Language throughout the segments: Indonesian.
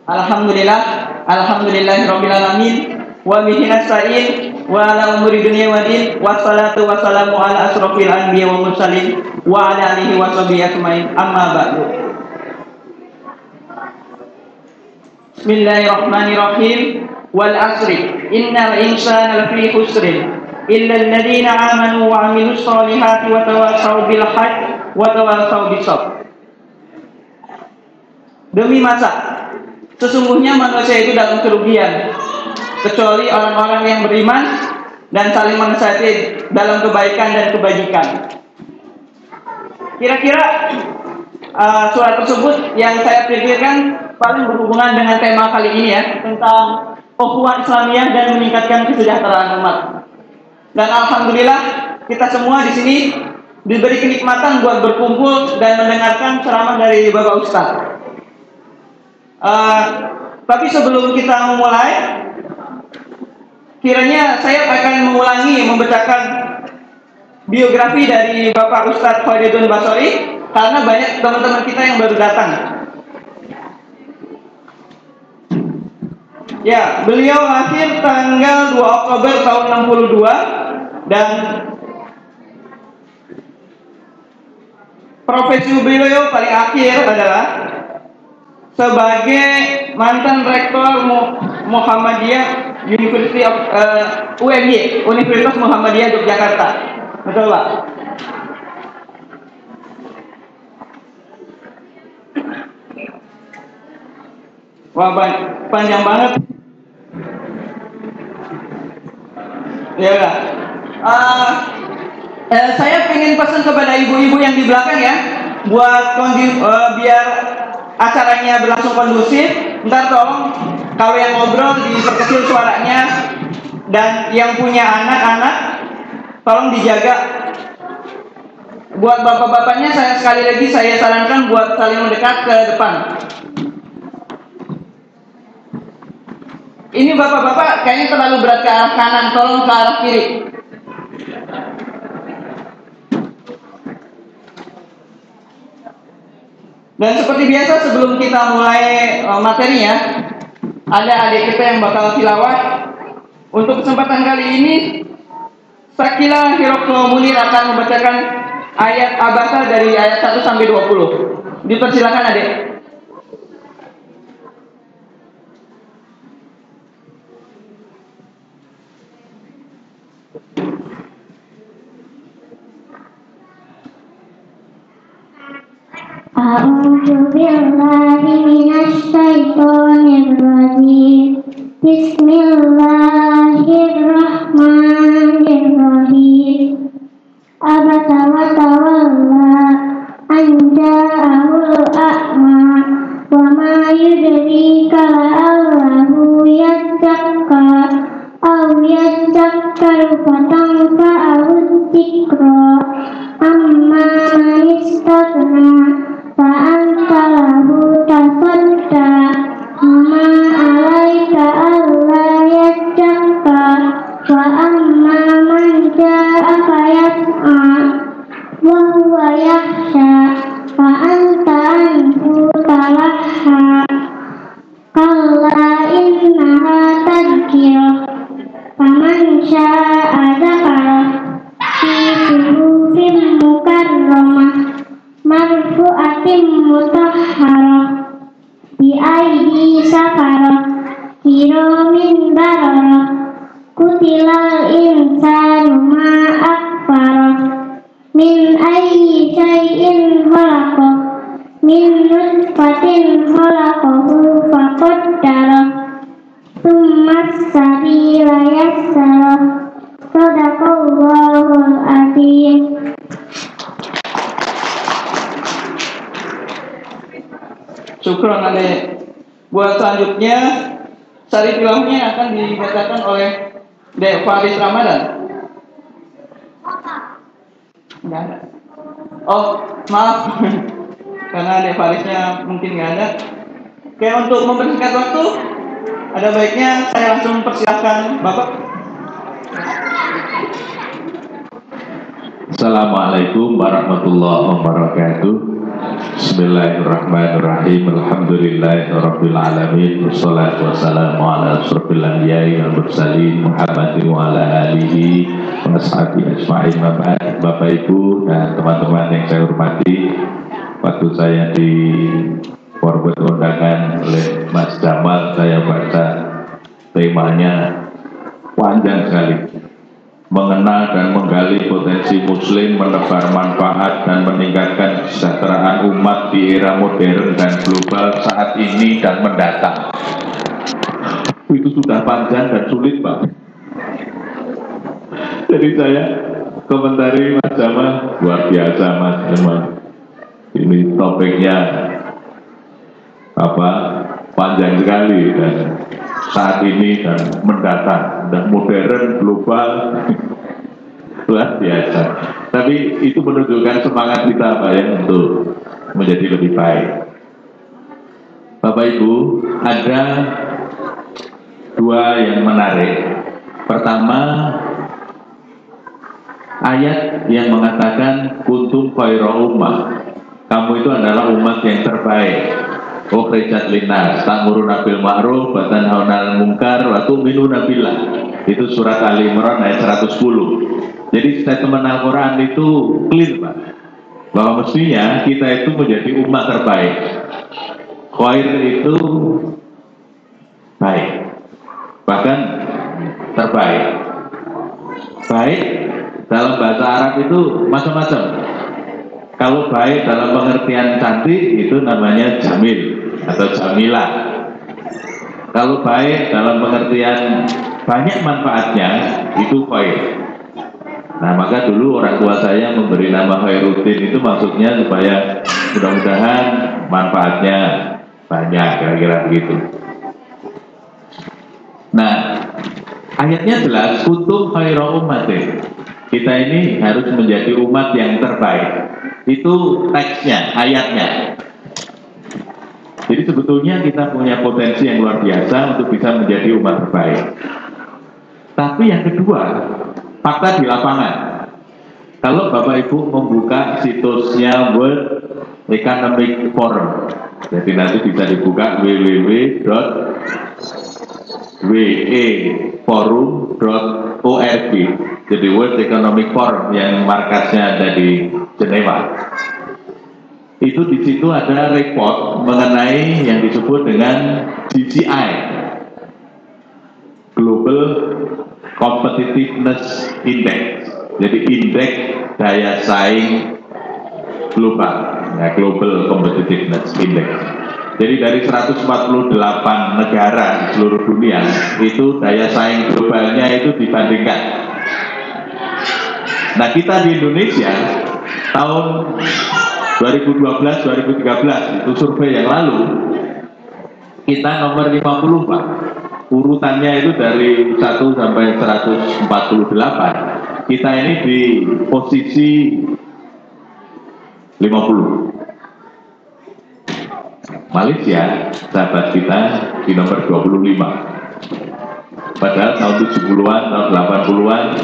Alhamdulillah, alhamdulillahirabbil alamin, wa bihi nasta'in wa ala umuri dunya waddin, wassalatu wassalamu ala asrofil anbiya wa mursalin wa ala alihi wa sahbihi ajmain. Amma ba'du. Bismillahirrahmanirrahim. Wal asri innal insana lafi khusrin illa alladziina aamanu wa 'amilus shalihati wa tawassaw bil haqqi wa tawassaw bis sabr. Demi masa, sesungguhnya manusia itu dalam kerugian, kecuali orang-orang yang beriman dan saling menasihati dalam kebaikan dan kebajikan. Kira-kira surat tersebut yang saya pikirkan paling berhubungan dengan tema kali ini ya, tentang ukhuwah Islamiyah dan meningkatkan kesejahteraan umat. Dan alhamdulillah kita semua di sini diberi kenikmatan buat berkumpul dan mendengarkan ceramah dari Bapak Ustaz. Tapi sebelum kita memulai, kiranya saya akan mengulangi membacakan biografi dari Bapak Ustadz Khalidun Basori, karena banyak teman-teman kita yang baru datang. Ya, beliau lahir tanggal 2 Oktober tahun 62 dan profesi beliau paling akhir adalah sebagai mantan rektor Muhammadiyah University of UMY, Universitas Muhammadiyah Yogyakarta. Betul, Pak? Wah, panjang banget. Ya udah. Saya ingin pesan kepada ibu-ibu yang di belakang ya, buat biar acaranya berlangsung kondusif. Ntar tolong kalau yang ngobrol diperkecil suaranya, dan yang punya anak-anak tolong dijaga. Buat bapak-bapaknya sekali lagi saya sarankan buat saling mendekat ke depan. Ini bapak-bapak kayaknya terlalu berat ke arah kanan, tolong ke arah kiri. Dan seperti biasa sebelum kita mulai materinya, ada adik kita yang bakal tilawah. Untuk kesempatan kali ini, Sakila Hiroklo Munir akan membacakan ayat Abasa dari ayat 1 sampai 20. Dipersilakan adik. A'udzu billahi minasy syaithanir rajim. Bismillahirrahmanirrahim. Abasa wa tawalla an ja'ahul a'ma wa ma yudrika la'allahu yazzakka aw yazzakkaru fatanfa'ahu dzikra amma man istaghna fa'anta lahu tasadda ma alaika alla yazzakka wa amma man ja'aka yas'a wa huwa yakhsha fa'anta anhu talahha kalla innaha tadhkirah faman sya'a dzakarah fi suhufin mukarramah marfu'atin mutahharah bi aidi safarah kiramin bararah kutilal insanu ma akfarah min ayyi syai'in khalaqah min nutfatin khalaqahu faqaddarah tsumma as-sabila yassarah. Shadaqallahul adzim. Syukron adik. Buat selanjutnya, sari tilawahnya akan dibacakan oleh Dek Faris Ramadan. Enggak ada. Oh, maaf. Karena Dek Farisnya mungkin nggak ada. Oke, untuk mempersingkat waktu, ada baiknya saya langsung persilahkan Bapak. Assalamualaikum warahmatullahi wabarakatuh. Bismillahirrahmanirrahim. Alhamdulillahirabbil alamin. Wassalatu wassalamu ala asyrofil anbiya'i wal mursalin Muhammadin wa ala alihi wa ashabihi ajma'in. Bapak Ibu dan teman-teman yang saya hormati, waktu saya di forward undangan oleh Mas Jamal, saya baca temanya panjang sekali, mengenal dan menggali potensi muslim, menebar manfaat dan meningkatkan kesejahteraan umat di era modern dan global saat ini dan mendatang. Itu sudah panjang dan sulit, Pak. Jadi saya komentari Mas Jamal, luar biasa Mas Jamal. Ini topiknya panjang sekali dan saat ini dan mendatang dan modern global luar biasa. Tapi itu menunjukkan semangat kita Pak ya untuk menjadi lebih baik. Bapak Ibu, ada dua yang menarik. Pertama, ayat yang mengatakan kuntum khairu ummah, kamu itu adalah umat yang terbaik. Ukhrijat linnas ta'muruna bil ma'ruf wa tanhauna 'anil munkar wa tu'minuna billah. Itu surat Ali Imran ayat 110. Jadi statement Al-Qur'an itu clear Pak, bahwa mestinya kita itu menjadi umat terbaik. Khair itu baik, bahkan terbaik. Baik dalam bahasa Arab itu macam-macam. Kalau baik dalam pengertian cantik itu namanya jamil atau jamilah. Kalau baik dalam pengertian banyak manfaatnya itu khair. Nah, maka dulu orang tua saya memberi nama Khairuddin itu maksudnya supaya mudah-mudahan manfaatnya banyak, kira-kira begitu. Nah, ayatnya jelas, kuntum khairu ummatin. Kita ini harus menjadi umat yang terbaik. Itu teksnya, ayatnya. Jadi sebetulnya kita punya potensi yang luar biasa untuk bisa menjadi umat terbaik. Tapi yang kedua, fakta di lapangan. Kalau Bapak Ibu membuka situsnya World Economic Forum, jadi nanti bisa dibuka www.weforum.org. Jadi World Economic Forum yang markasnya ada di Jenewa. Itu di situ ada report mengenai yang disebut dengan GCI, Global Competitiveness Index. Jadi indeks daya saing global, ya, Global Competitiveness Index. Jadi dari 148 negara di seluruh dunia itu daya saing globalnya itu dibandingkan. Nah, kita di Indonesia tahun 2012-2013 itu survei yang lalu kita nomor 50 Pak. Urutannya itu dari 1 sampai 148. Kita ini di posisi 50. Malaysia, sahabat kita, di nomor 25. Padahal tahun 70-an, tahun 80-an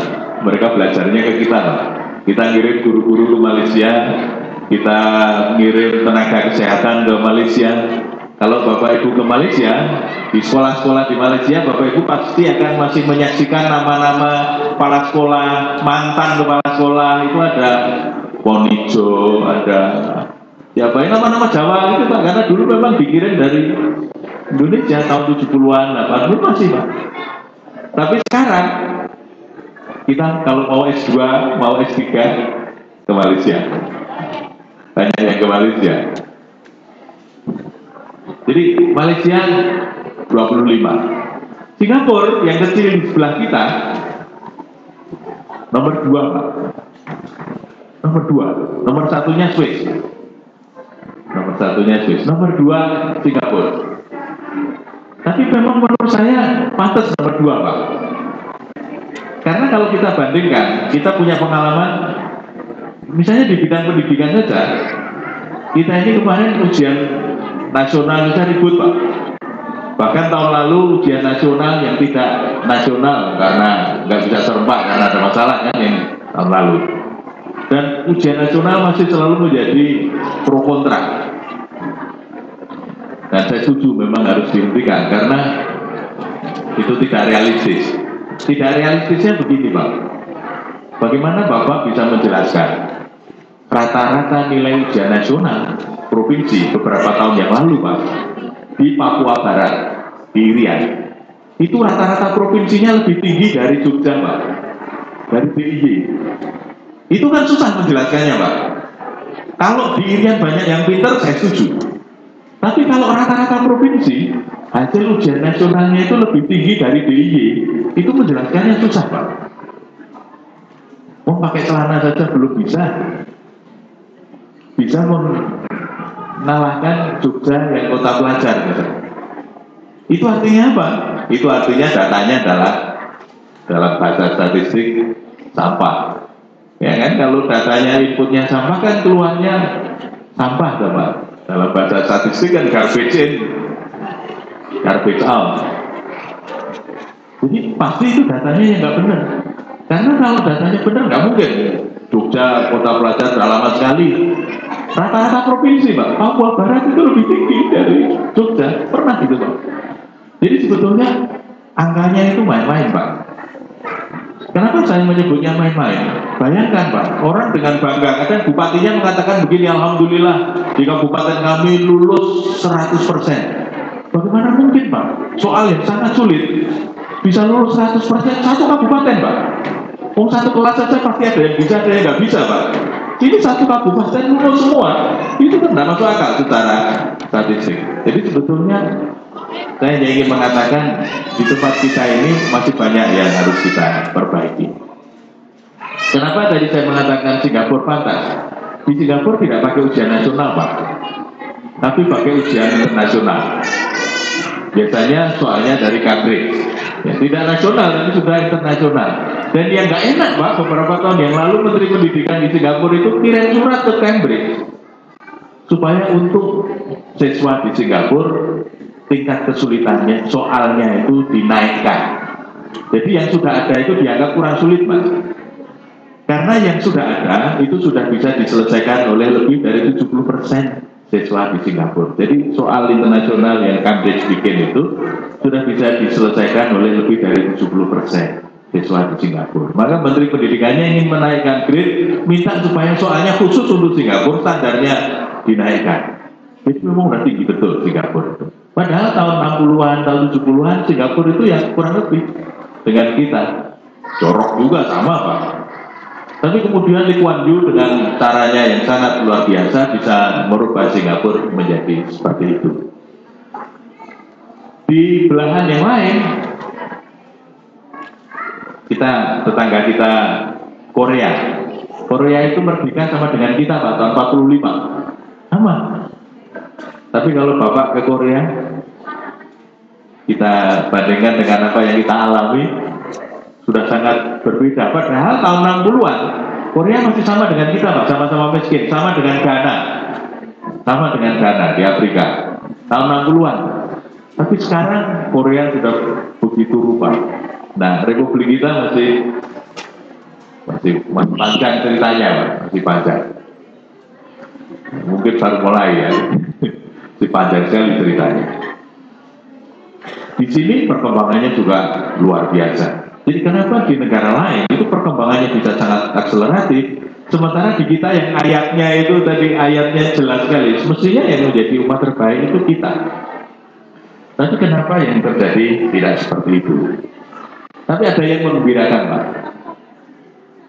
mereka belajarnya ke kita Pak. Kita ngirim guru-guru ke Malaysia, kita ngirim tenaga kesehatan ke Malaysia. Kalau Bapak Ibu ke Malaysia, di sekolah-sekolah di Malaysia, Bapak Ibu pasti akan masih menyaksikan nama-nama kepala sekolah, mantan kepala sekolah. Itu ada Ponijo, ada ya baik nama-nama Jawa itu Pak, karena dulu memang dikirim dari Indonesia tahun 70-an, 80 masih Pak. Tapi sekarang kita kalau mau S2, mau S3 ke Malaysia. Banyak yang ke Malaysia. Jadi Malaysia 25. Singapura yang kecil di sebelah kita nomor 2 Pak. Nomor 2. Nomor satunya Swiss. Nomor satunya Swiss. Nomor 2 Singapura. Tapi memang menurut saya pantas nomor 2 Pak. Karena kalau kita bandingkan, kita punya pengalaman misalnya di bidang pendidikan saja. Kita ini kemarin ujian nasional kita ribut Pak. Bahkan tahun lalu ujian nasional yang tidak nasional karena nggak bisa serempak karena ada masalah kan yang tahun lalu. Dan ujian nasional masih selalu menjadi pro kontra. Dan saya setuju memang harus dihentikan karena itu tidak realistis. Tidak realistisnya begini Pak, bagaimana Bapak bisa menjelaskan rata-rata nilai ujian nasional provinsi beberapa tahun yang lalu Pak, di Papua Barat, di Irian, itu rata-rata provinsinya lebih tinggi dari Jogja Pak, dari DIY. Itu kan susah menjelaskannya Pak. Kalau di Irian banyak yang pintar, saya setuju. Tapi kalau rata-rata provinsi hasil ujian nasionalnya itu lebih tinggi dari DIY, itu menjelaskannya susah Pak. Mau pakai celana saja belum bisa mengalahkan Jogja yang kota pelajar gitu. Itu artinya apa? Itu artinya datanya adalah dalam bahasa statistik sampah. Ya kan, kalau datanya inputnya sampah kan keluarnya sampah Pak. Dalam bahasa statistik kan garbage in, garbage out. Jadi pasti itu datanya yang nggak benar. Karena kalau datanya benar nggak mungkin Jogja kota pelajar sudah lama sekali. Rata-rata provinsi Pak, Papua Barat itu lebih tinggi dari Jogja. Pernah gitu Pak. Jadi sebetulnya angkanya itu main-main Pak. Kenapa saya menyebutnya main-main? Bayangkan Pak, orang dengan bangga, kadang bupatinya mengatakan begini, alhamdulillah di kabupaten kami lulus 100%. Bagaimana mungkin Pak? Soal yang sangat sulit bisa lulus 100% satu kabupaten Pak. Satu kelas saja pasti ada yang bisa, ada yang nggak bisa Pak. Ini satu kabupaten lulus semua, itu kan tidak masuk akal secara statistik. Jadi sebetulnya saya hanya ingin mengatakan di tempat kita ini masih banyak yang harus kita perbaiki. Kenapa tadi saya mengatakan Singapura pantas? Di Singapura tidak pakai ujian nasional Pak, tapi pakai ujian internasional. Biasanya soalnya dari Cambridge, ya, tidak nasional, tapi sudah internasional. Dan yang nggak enak Pak, beberapa tahun yang lalu Menteri Pendidikan di Singapura itu kirim surat ke Cambridge supaya untuk siswa di Singapura tingkat kesulitannya soalnya itu dinaikkan. Jadi yang sudah ada itu dianggap kurang sulit Mas. Karena yang sudah ada itu sudah bisa diselesaikan oleh lebih dari 70% siswa di Singapura. Jadi soal internasional yang Cambridge bikin itu sudah bisa diselesaikan oleh lebih dari 70% siswa di Singapura. Maka Menteri Pendidikannya ingin menaikkan grade, minta supaya soalnya khusus untuk Singapura standarnya dinaikkan. Jadi memang udah tinggi betul Singapura itu. Padahal tahun 60-an, tahun 70-an Singapura itu yang kurang lebih dengan kita. Jorok juga sama Pak. Tapi kemudian Lee Kuan Yew dengan caranya yang sangat luar biasa bisa merubah Singapura menjadi seperti itu. Di belahan yang lain, tetangga kita Korea. Korea itu merdeka sama dengan kita Pak, tahun 45. Sama. Tapi kalau Bapak ke Korea, kita bandingkan dengan apa yang kita alami, sudah sangat berbeda. Padahal tahun 60-an Korea masih sama dengan kita Pak, sama-sama miskin, sama dengan Ghana di Afrika tahun 60-an. Tapi sekarang Korea sudah begitu rupa. Nah, Republik kita masih panjang ceritanya Pak, masih panjang. Mungkin baru mulai ya, masih panjang sekali ceritanya. Di sini perkembangannya juga luar biasa. Jadi kenapa di negara lain itu perkembangannya bisa sangat akseleratif, sementara di kita yang ayatnya itu tadi ayatnya jelas sekali, semestinya yang menjadi umat terbaik itu kita. Tapi kenapa yang terjadi tidak seperti itu? Tapi ada yang menggembirakan Pak.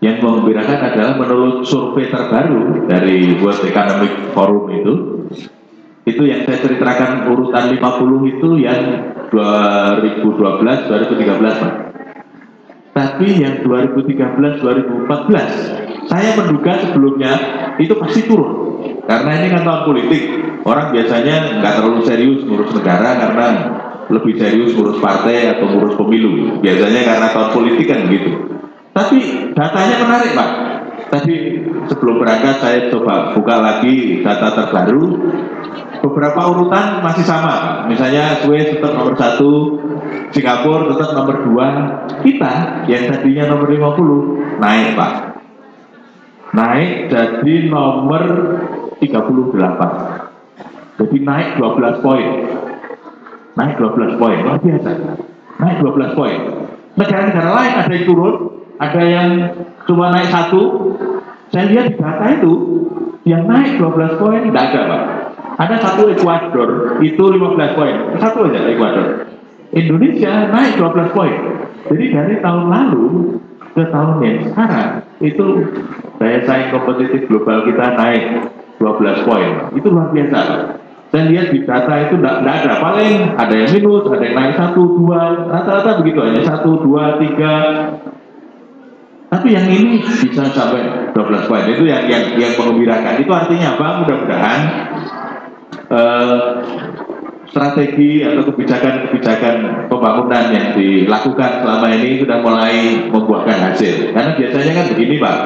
Yang menggembirakan adalah menurut survei terbaru dari World Economic Forum itu yang saya ceritakan urutan 50 itu yang 2012-2013 Pak. Tapi yang 2013-2014 saya menduga sebelumnya itu pasti turun. Karena ini kan tahun politik, orang biasanya nggak terlalu serius ngurus negara karena lebih serius ngurus partai atau ngurus pemilu. Biasanya karena tahun politik kan begitu. Tapi datanya menarik Pak. Tadi sebelum berangkat saya coba buka lagi data terbaru. Beberapa urutan masih sama Pak. Misalnya Swiss tetap nomor 1, Singapura tetap nomor 2. Kita yang tadinya nomor 50 naik Pak. Naik jadi nomor 38. Jadi naik 12 poin. Naik 12 poin, luar biasa. Naik 12 poin. Negara-negara lain ada yang turun, ada yang cuma naik 1. Saya lihat di data itu, yang naik 12 poin tidak ada, Pak. Ada satu Ekuador, itu 15 poin. Satu aja Ekuador. Indonesia naik 12 poin. Jadi dari tahun lalu ke tahun yang sekarang, itu daya saing kompetitif global kita naik 12 poin. Itu luar biasa, Pak. Saya lihat di data itu tidak ada, paling ada yang minus, ada yang naik 1, 2, rata-rata begitu aja, 1, 2, 3. Tapi yang ini bisa sampai 12 poin, itu yang mengembirakan. Itu artinya apa? Mudah-mudahan strategi atau kebijakan pembangunan yang dilakukan selama ini sudah mulai membuahkan hasil. Karena biasanya kan begini, Pak,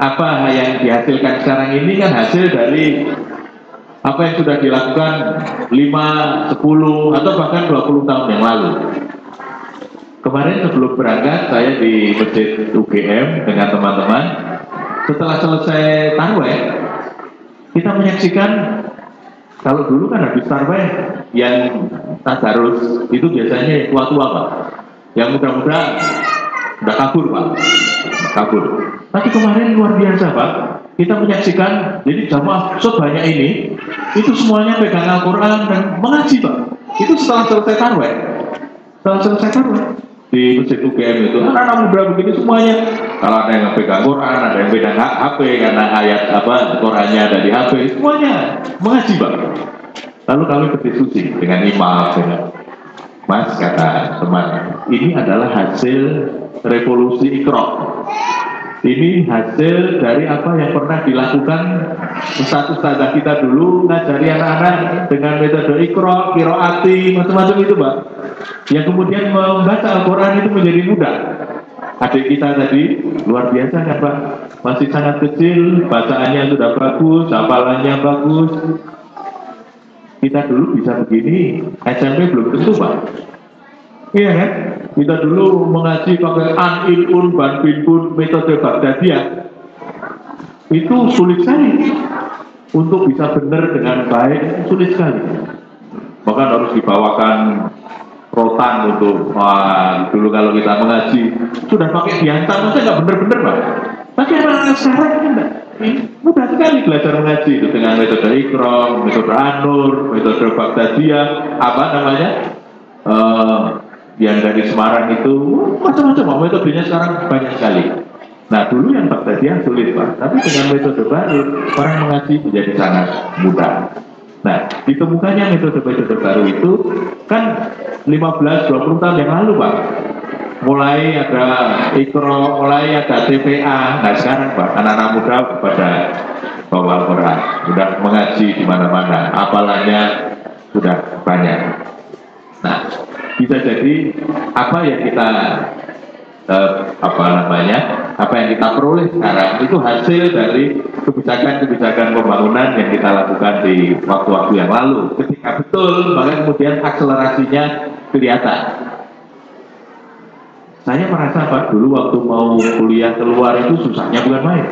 apa yang dihasilkan sekarang ini kan hasil dari apa yang sudah dilakukan 5, 10, atau bahkan 20 tahun yang lalu. Kemarin sebelum berangkat, saya di Masjid UGM dengan teman-teman. Setelah selesai tarweh, kita menyaksikan, kalau dulu kan habis tarweh, yang tadarus itu biasanya tua-tua, Pak. Yang muda-muda udah kabur, Pak. Kabur. Tapi kemarin luar biasa, Pak. Kita menyaksikan, jadi jamaah sebanyak ini, itu semuanya pegang Al-Quran dan mengaji, Pak. Itu setelah selesai tarweh. Setelah selesai tarweh di Masjid UGM itu, anak-anak muda begini semuanya. Kalau ada yang pegang Quran, ada yang pegang HP karena ayat Qurannya ada di HP, semuanya mengaji, Pak. Lalu kami berdiskusi dengan imam, dengan Mas, kata teman, ini adalah hasil revolusi Iqra. Ini hasil dari apa yang pernah dilakukan ustaz-ustazah kita dulu, ngajari anak-anak dengan metode Iqra, qiraati, macam-macam itu, Pak. Yang kemudian membaca Al-Quran itu menjadi mudah. Adik kita tadi luar biasa kan, Pak, masih sangat kecil, bacaannya sudah bagus, hafalannya bagus. Kita dulu bisa begini, SMP belum tentu, Pak. Iya kan? Kita dulu mengaji pakai an-il-un, ban-bin-bun, metode Baghdadiyah. Itu sulit sekali. Untuk bisa benar dengan baik, sulit sekali. Bahkan harus dibawakan rotan untuk, dulu kalau kita mengaji, sudah pakai diantar, masa nggak benar-benar, Pak. Tapi anak-anak sekarang enggak. Mudah sekali belajar mengaji itu dengan metode Iqra, metode An-Nur, metode Baghdadiyah, apa namanya? Yang dari Semarang itu macam-macam, metodenya sekarang banyak sekali. Nah dulu yang Baghdadiyah sulit, Pak, tapi dengan metode baru orang mengaji menjadi sangat mudah. Nah ditemukannya metode-metode baru itu kan 15-20 tahun yang lalu, Pak. Mulai ada Iqra, mulai ada TPA. Nah sekarang, Pak, anak-anak muda pada bawa Al-Quran, sudah mengaji di mana-mana, hafalannya sudah banyak. Nah bisa jadi apa yang kita apa yang kita peroleh sekarang itu hasil dari kebijakan-kebijakan pembangunan yang kita lakukan di waktu-waktu yang lalu. Ketika betul, maka kemudian akselerasinya kelihatan. Saya merasa, Pak, dulu waktu mau kuliah keluar itu susahnya bukan main.